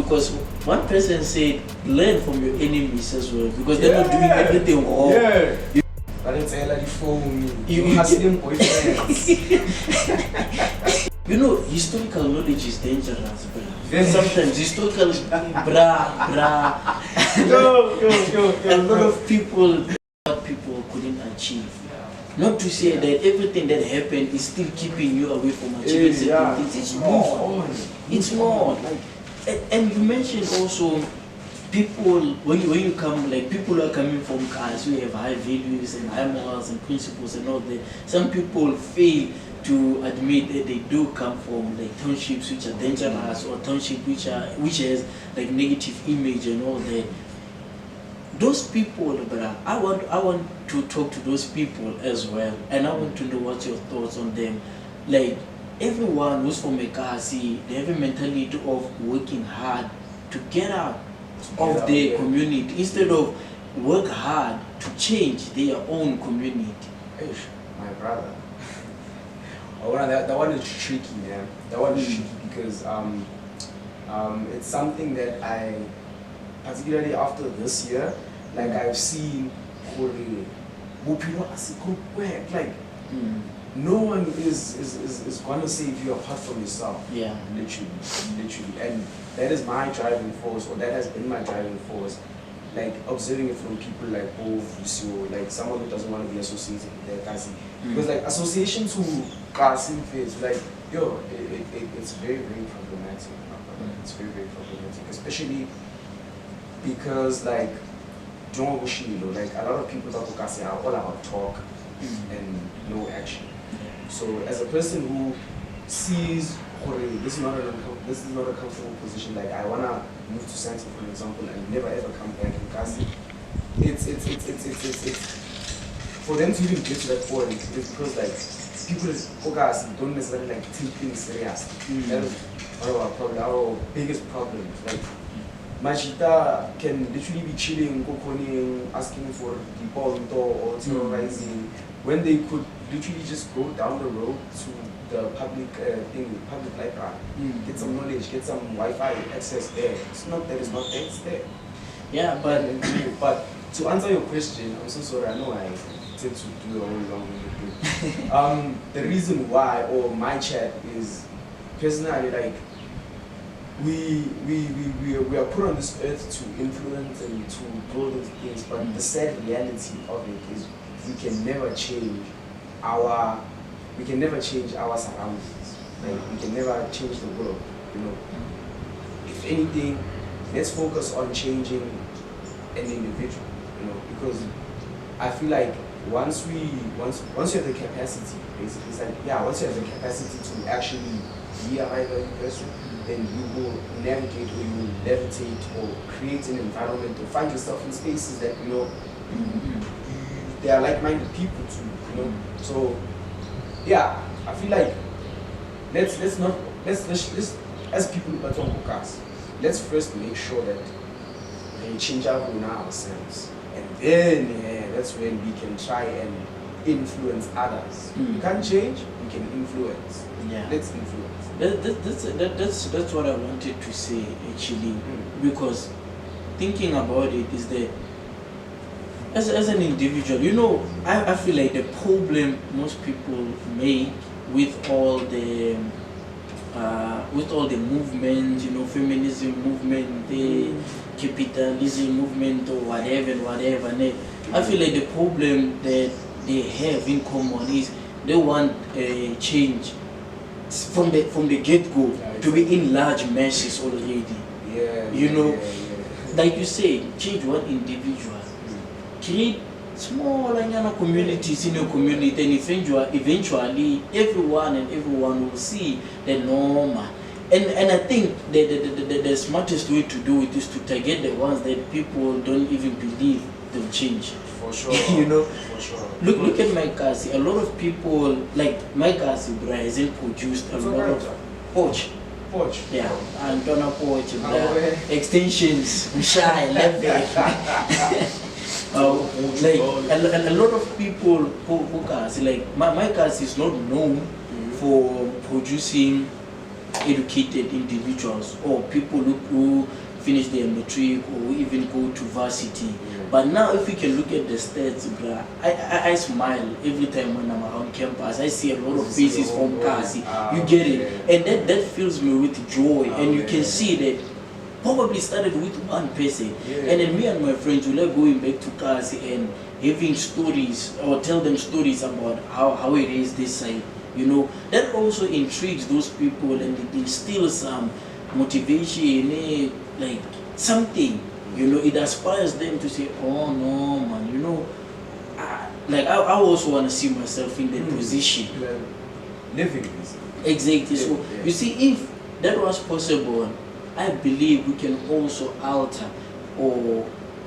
because one person said, learn from your enemies as well, because they're not doing everything wrong. Yeah. But it's a phone. You hustling boyfriends. You know, historical knowledge is dangerous, bro. Sometimes historical, brah. A lot of people, what people couldn't achieve. Not to say that everything that happened is still keeping you away from achieving certain things. It's more. It's more. And you mentioned also people, when you come, like people who are coming from cars who have high values and high morals and principles and all that. Some people fail to admit that they do come from like townships which are dangerous, or township which has like negative image and all that. Those people, brother, I want to talk to those people as well, and I want to know what's your thoughts on them. Like everyone who's from a Kasi, they have a mentality of working hard to get out of their community instead of work hard to change their own community. My brother. That one is tricky, man. That one is tricky because it's something that I, particularly after this year, like I've seen like no one is gonna save you apart from yourself. Yeah. Literally. And that is my driving force, or that has been my driving force. Like observing it from people like Lucio, like someone who doesn't want to be associated with their Kasi. Because like associations who Kasi face, like it's very, very problematic. It's very, very problematic. Especially because like like a lot of people talk about Kasi are all about talk and no action. So as a person who sees this is not a comfortable position, like I wanna move to Science for example and never ever come back in Kasi, it's for them to even get to that point is because like people focus don't necessarily like take things serious. That is one of our biggest problems. Like Majita can literally be chilling, coconing, asking for the bond or terrorizing, when they could literally just go down the road to the public public library, get some knowledge, get some Wi-Fi access there. It's not that it's not there, it's there. Yeah, but to answer your question, I'm so sorry, I know I tend to do a whole long the reason why, or my chat is personally like we are put on this earth to influence and to do those things, but the sad reality of it is we can never change our surroundings. Like we can never change the world, you know. If anything, let's focus on changing an individual, you know, because I feel like once you have the capacity, basically it's like once you have the capacity to actually be a high value person, then you will navigate or you will levitate or create an environment or find yourself in spaces that they are like-minded people too, you know. So I feel like let's as people who are focus, let's first make sure that we change our own ourselves, and then that's when we can try and influence others. We can't change, we can influence. Let's influence. That's what I wanted to say actually, because thinking about it is that as an individual, you know, I feel like the problem most people make with all the movement, you know, feminism movement, the capitalism movement or whatever, I feel like the problem that they have in common is they want a change from the get-go to be in large masses already. You know, like you say, change one individual, create small communities in your community, and eventually everyone will see the norm. And I think the smartest way to do it is to target the ones that people don't even believe they'll change. For sure. You know, for sure. Look at my Kasi. A lot of people like my Kasi hasn't produced a lot of poach. Yeah, and Donna poach, extensions, shy, level. Like a lot of people who Kasi, like my Kasi is not known for producing educated individuals or people who finish their matric or even go to varsity. But now if we can look at the stats, bruh, I smile every time when I'm around campus. I see a lot of faces from Kasi. You get it? And that fills me with joy. And you can see that probably started with one person. And then me and my friends will like going back to Kasi and having stories or tell them stories about how it is this side. You know, that also intrigues those people and it instills some motivation, like something. You know, it aspires them to say, oh no, man, you know, I also want to see myself in that position. Living this. Exactly. So, you see, if that was possible, I believe we can also alter or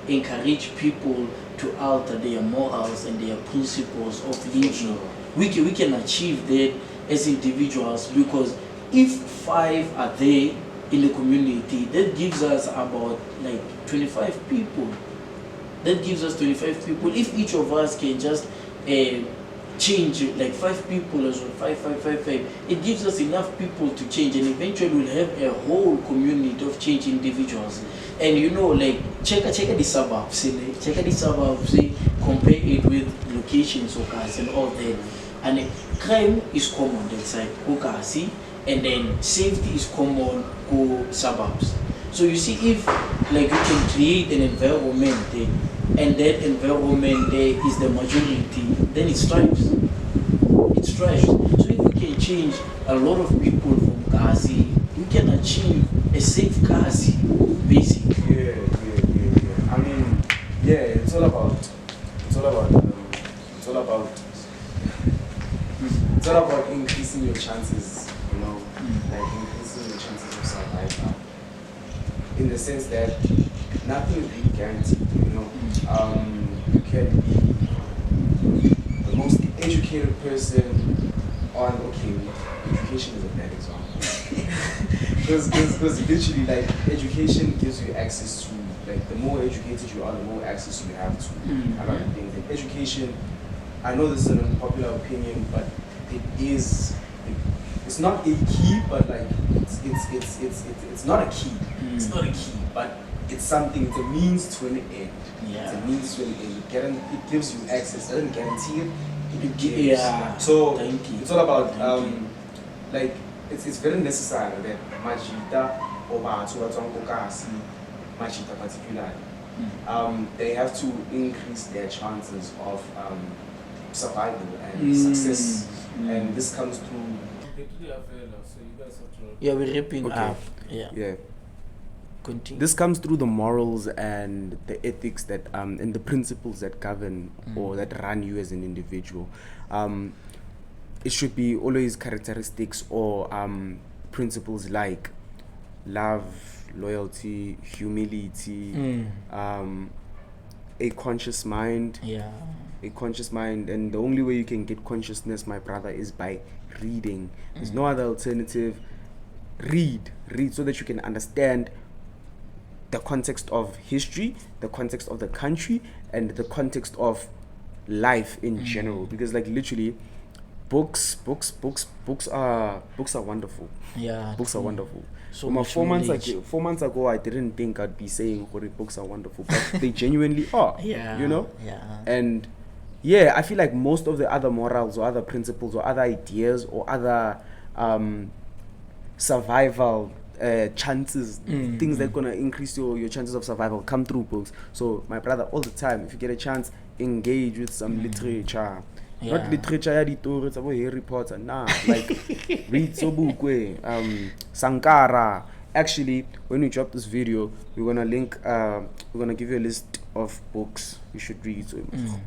encourage people to alter their morals and their principles of living. We can achieve that as individuals, because if 5 are there in the community, that gives us about like 25 people. That gives us 25 people. If each of us can just change like 5 people as well, 5, it gives us enough people to change, and eventually we'll have a whole community of change individuals. And you know, like check the suburbs, compare it with locations and all that. And crime is common that side, Okasi, and then safety is common to suburbs. So you see, if like you can create an environment there, and that environment there is the majority, then it strives. It strives. So if we can change a lot of people from Kasi, we can achieve a safe Kasi, basically. Yeah. I mean, it's all about increasing your chances, you know, like increasing your chances of survival. In the sense that nothing is really guaranteed, you know. You can be the most educated person on, education is a bad example. Because literally, like, education gives you access to, like, the more educated you are, the more access you have to a lot of things. Like, education, I know this is an unpopular opinion, but it's not a key, but like it's not a key. It's not a key, but it's something. It's a means to an end. It's a means to an end. It gives you access. It doesn't guarantee it. It gives. So it's all about like it's very necessary that Majita or Majita particularly, they have to increase their chances of survival and success, and this comes through. Yeah, we're wrapping up. Yeah. Continue. This comes through the morals and the ethics that and the principles that govern or that run you as an individual. It should be always characteristics or principles like love, loyalty, humility, a conscious mind. A conscious mind, and the only way you can get consciousness, my brother, is by reading. There's no other alternative. Read so that you can understand the context of history, the context of the country, and the context of life in general. Because, like, literally, books are wonderful. Books are wonderful. So 4 months ago, I didn't think I'd be saying books are wonderful, but they genuinely are. You know. And I feel like most of the other morals or other principles or other ideas or other survival chances, things that are gonna increase your chances of survival come through books. So my brother, all the time, if you get a chance, engage with some literature. Not literature it's about Harry Potter, like read Sobukwe, Sankara. Actually, when we drop this video, we're gonna link we're gonna give you a list of books you should read, so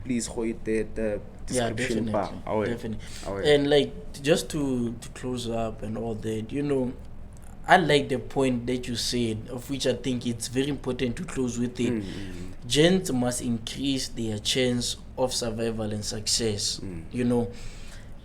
please hold it the description bar. Definitely. And like, just to close up and all that, you know, I like the point that you said, of which I think it's very important to close with it. Gents must increase their chance of survival and success. You know,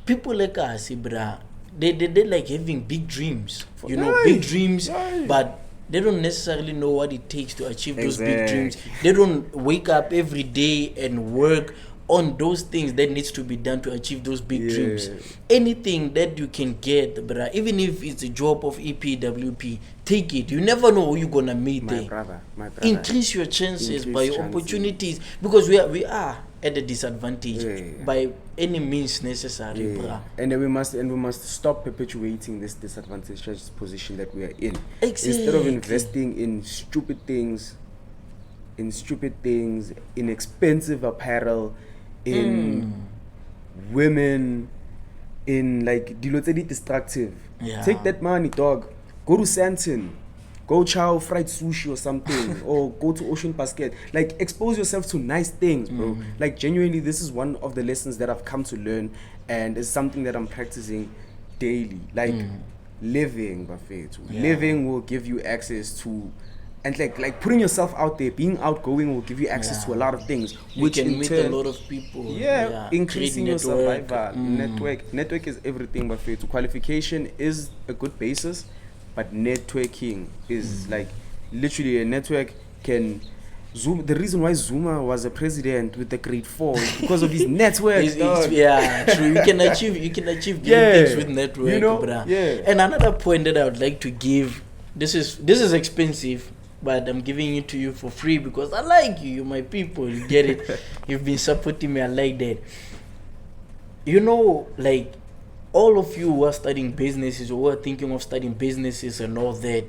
people like us, bruh, they like having big dreams. You know, big dreams, but they don't necessarily know what it takes to achieve those big dreams. They don't wake up every day and work on those things that needs to be done to achieve those big dreams. Anything that you can get, bruh, even if it's a job of EPWP, take it. You never know who you're gonna meet there. My brother. Increase your chances by your opportunities, because we are at a disadvantage by any means necessary, bruh. And then we must stop perpetuating this disadvantaged position that we are in. Exactly. Instead of investing in stupid things, in expensive apparel, in women, in like dilo tse di destructive. Take that money, dog. Go to Santon. Go chow fried sushi or something, or go to Ocean Basket. Like, expose yourself to nice things, bro. Like, genuinely, this is one of the lessons that I've come to learn, and it's something that I'm practicing daily. Like, living, Buffett. Living will give you access to, and like putting yourself out there, being outgoing will give you access to a lot of things. You which can in meet turn, a lot of people. Increasing your Create survival. Network is everything, Buffett. Qualification is a good basis. But networking is like literally a network can Zoom. The reason why Zuma was a president with the grade 4 is because of his network. True. You can achieve things with network, bruh. And another point that I would like to give, this is expensive, but I'm giving it to you for free because I like you. You're my people. You get it. You've been supporting me. I like that. You know, like, all of you who are studying businesses or who are thinking of studying businesses and all that,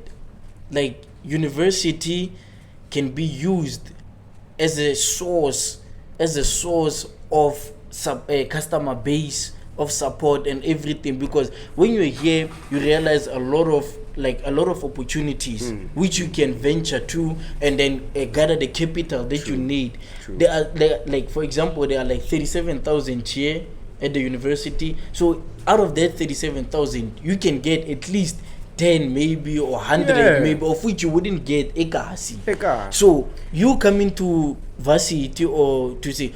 like, university can be used as a source of customer base, of support and everything, because when you're here you realize a lot of opportunities which you can venture to and then gather the capital that you need. There are like, for example, there are like 37,000 here at the university. So out of that 37,000, you can get at least 10 maybe or 100 maybe, of which you wouldn't get ekasi. So you coming to varsity, or to say,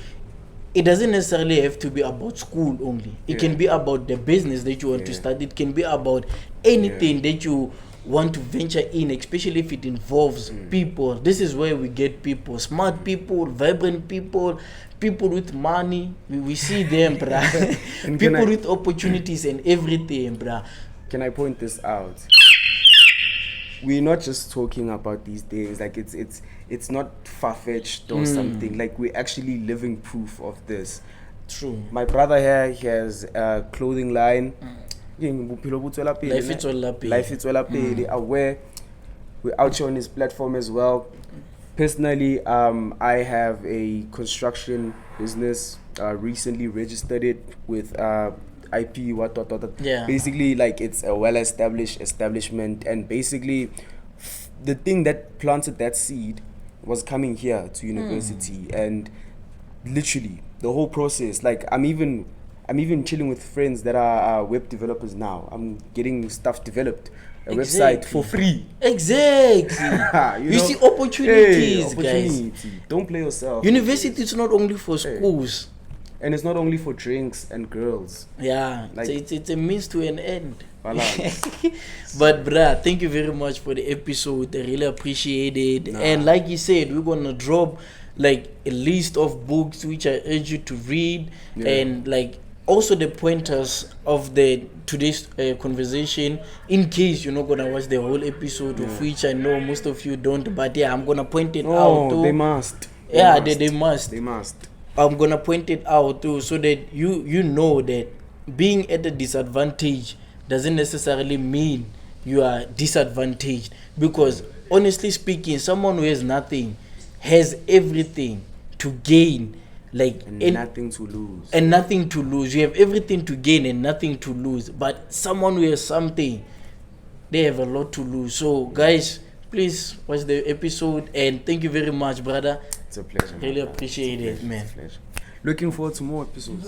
it doesn't necessarily have to be about school only. It can be about the business that you want to start. It can be about anything that you want to venture in, especially if it involves people. This is where we get people, smart people, vibrant people with money. We see them, bruh. People with opportunities and everything, bruh. Can I point this out? We're not just talking about these things, like it's not far-fetched or something. Like, we're actually living proof of this. True. My brother here, he has a clothing line. Life is aware. We're out here on his platform as well. Personally, I have a construction business. Recently registered it with IP. Basically, like, it's a well-established establishment, and basically, the thing that planted that seed was coming here to university, and literally the whole process. Like, I'm even chilling with friends that are web developers now. I'm getting stuff developed. A website for free. Exactly. you see opportunities, guys. Don't play yourself. University is not only for schools. And it's not only for drinks and girls. Yeah, like, it's a means to an end. Balance. But bruh, thank you very much for the episode. I really appreciate it. And like you said, we're gonna drop like a list of books which I urge you to read, and like also the pointers of the today's conversation, in case you're not gonna watch the whole episode, of which I know most of you don't. But I'm gonna point it out too. They must. They must. They must. I'm gonna point it out too, so that you know that being at a disadvantage doesn't necessarily mean you are disadvantaged. Because honestly speaking, someone who has nothing has everything to gain, like, and nothing to lose. And nothing to lose. You have everything to gain and nothing to lose. But someone who has something, they have a lot to lose. So guys, please watch the episode, and thank you very much, brother. It's a pleasure. Really appreciate it, man. Looking forward to more episodes.